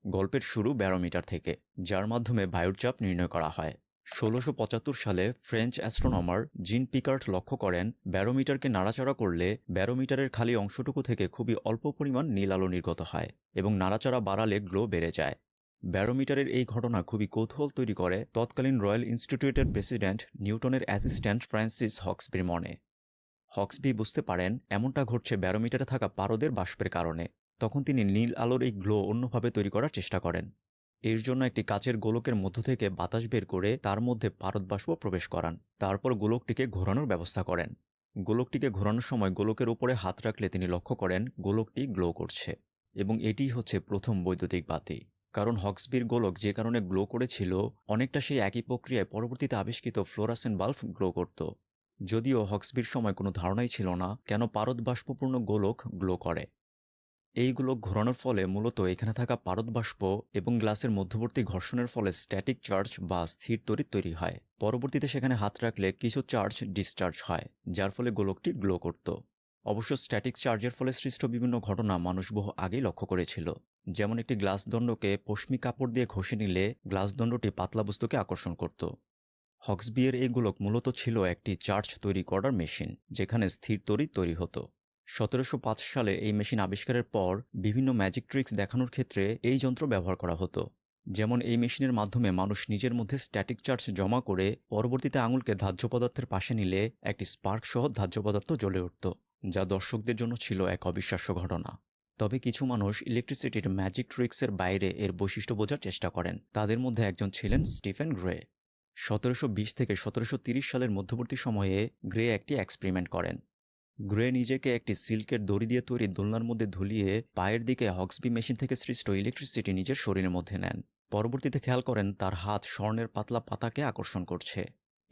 গল্পের শুরু ব্যারোমিটার থেকে, যার মাধ্যমে বায়ুর চাপ নির্ণয় করা হয়। ১৬৭৫ সালে ফ্রেঞ্চ অ্যাস্ট্রোনমার জিন পিকার্ট লক্ষ্য করেন ব্যারোমিটারকে নাড়াচাড়া করলে ব্যারোমিটারের খালি অংশটুকু থেকে খুবই অল্প পরিমাণ নীল আলো নির্গত হয় এবং নাড়াচাড়া বাড়ালে গ্লো বেড়ে যায়। ব্যারোমিটারের এই ঘটনা খুবই কৌতূহল তৈরি করে তৎকালীন রয়্যাল ইনস্টিটিউটের প্রেসিডেন্ট নিউটনের অ্যাসিস্ট্যান্ট ফ্রান্সিস হক্সবির মনে। হক্সবি বুঝতে পারেন এমনটা ঘটছে ব্যারোমিটারে থাকা পারদের বাষ্পের কারণে। তখন তিনি নীল আলোর এই গ্লো অন্যভাবে তৈরি করার চেষ্টা করেন। এর জন্য একটি কাচের গোলকের মধ্য থেকে বাতাস বের করে তার মধ্যে পারদ বাষ্প প্রবেশ করান। তারপর গোলকটিকে ঘোরানোর ব্যবস্থা করেন। গোলকটিকে ঘোরানোর সময় গোলকের উপরে হাত রাখলে তিনি লক্ষ্য করেন গোলকটি গ্লো করছে। এবং এটিই হচ্ছে প্রথম বৈদ্যুতিক বাতি। কারণ হক্সবির গোলক যে কারণে গ্লো করেছিল, অনেকটা সেই একই প্রক্রিয়ায় পরবর্তীতে আবিষ্কৃত ফ্লোরাসেন্ট বাল্ব গ্লো করত। যদিও হক্সবির সময় কোনো ধারণাই ছিল না কেন পারদ বাষ্পপূর্ণ গোলক গ্লো করে। এই গোলক ঘোরানোর ফলে মূলত এখানে থাকা পারদ বাষ্প এবং গ্লাসের মধ্যবর্তী ঘর্ষণের ফলে স্ট্যাটিক চার্জ বা স্থির তড়িৎ তৈরি হয়। পরবর্তীতে সেখানে হাত রাখলে কিছু চার্জ ডিসচার্জ হয়, যার ফলে গোলকটি গ্লো করত। অবশ্য স্ট্যাটিক চার্জের ফলে সৃষ্ট বিভিন্ন ঘটনা মানুষ বহু আগেই লক্ষ্য করেছিল। যেমন একটি গ্লাস দণ্ডকে পশমি কাপড় দিয়ে ঘষে নিলে গ্লাস দণ্ডটি পাতলা বস্তুকে আকর্ষণ করত। হক্সবিয়ের এই গোলক মূলত ছিল একটি চার্জ তৈরি করার মেশিন, যেখানে স্থির তড়িৎ তৈরি হতো। ১৭০৫ সালে এই মেশিন আবিষ্কারের পর বিভিন্ন ম্যাজিক ট্রিক্স দেখানোর ক্ষেত্রে এই যন্ত্র ব্যবহার করা হতো। যেমন এই মেশিনের মাধ্যমে মানুষ নিজের মধ্যে স্ট্যাটিক চার্জ জমা করে পরবর্তীতে আঙুলকে ধার্য পদার্থের পাশে নিলে একটি স্পার্ক সহ ধার্য পদার্থ জ্বলে উঠত, যা দর্শকদের জন্য ছিল এক অবিশ্বাস্য ঘটনা। তবে কিছু মানুষ ইলেকট্রিসিটির ম্যাজিক ট্রিক্সের বাইরে এর বৈশিষ্ট্য বোঝার চেষ্টা করেন। তাদের মধ্যে একজন ছিলেন স্টিফেন গ্রে। ১৭২০ থেকে ১৭৩০ সালের মধ্যবর্তী সময়ে গ্রে একটি এক্সপেরিমেন্ট করেন। গ্রে নিজেকে একটি সিল্কের দড়ি দিয়ে তৈরি দোলনার মধ্যে ঝুলিয়ে পায়ের দিকে হক্সবি মেশিন থেকে সৃষ্ট ইলেকট্রিসিটি নিজের শরীরের মধ্যে নেন। পরবর্তীতে খেয়াল করেন তার হাত স্বর্ণের পাতলা পাতাকে আকর্ষণ করছে।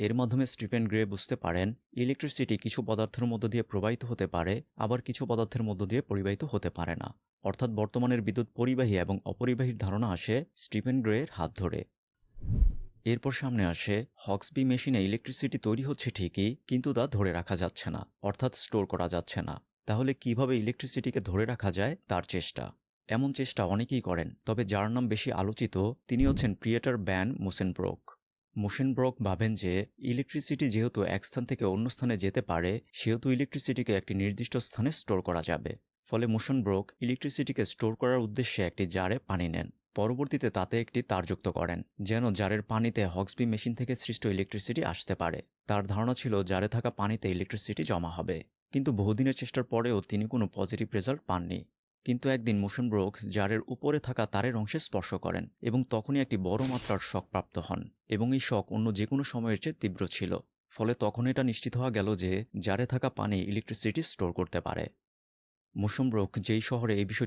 এর মাধ্যমে স্টিফেন গ্রে বুঝতে পারেন ইলেকট্রিসিটি কিছু পদার্থের মধ্য দিয়ে প্রবাহিত হতে পারে, আবার কিছু পদার্থের মধ্য দিয়ে পরিবাহিত হতে পারে না। অর্থাৎ বর্তমানের বিদ্যুৎ পরিবাহী এবং অপরিবাহীর ধারণা আসে স্টিফেন গ্রের হাত ধরে। এরপর সামনে আসে হক্সবি মেশিনে ইলেকট্রিসিটি তৈরি হচ্ছে ঠিকই, কিন্তু তা ধরে রাখা যাচ্ছে না, অর্থাৎ স্টোর করা যাচ্ছে না। তাহলে কিভাবে ইলেকট্রিসিটিকে ধরে রাখা যায় তার চেষ্টা। এমন চেষ্টা অনেকেই করেন, তবে যার নাম বেশি আলোচিত তিনি হচ্ছেন ক্রিয়েটর ব্যান মুসেনব্রোক। মুসেনব্রোক ভাবেন যে ইলেকট্রিসিটি যেহেতু এক স্থান থেকে অন্য স্থানে যেতে পারে, সেহেতু ইলেকট্রিসিটিকে একটি নির্দিষ্ট স্থানে স্টোর করা যাবে। ফলে মুসেনব্রোক ইলেকট্রিসিটিকে স্টোর করার উদ্দেশ্যে একটি জারে পানি নেন। পরবর্তীতে তাতে একটি তার যুক্ত করেন, যেন জারের পানিতে হক্সবি মেশিন থেকে সৃষ্ট ইলেকট্রিসিটি আসতে পারে। তার ধারণা ছিল জারে থাকা পানিতে ইলেকট্রিসিটি জমা হবে। কিন্তু বহুদিনের চেষ্টার পরেও তিনি কোনো পজিটিভ রেজাল্ট পাননি। কিন্তু একদিন মুসেনব্রোক জারের উপরে থাকা তারের অংশে স্পর্শ করেন এবং তখনই একটি বড় মাত্রার শক প্রাপ্ত হন, এবং এই শক অন্য যে কোনো সময়ের চেয়ে তীব্র ছিল। ফলে তখন এটা নিশ্চিত হওয়া গেল যে জারে থাকা পানি ইলেকট্রিসিটি স্টোর করতে পারে। মুসেনব্রোক যেই শহরে এই বিষয়টি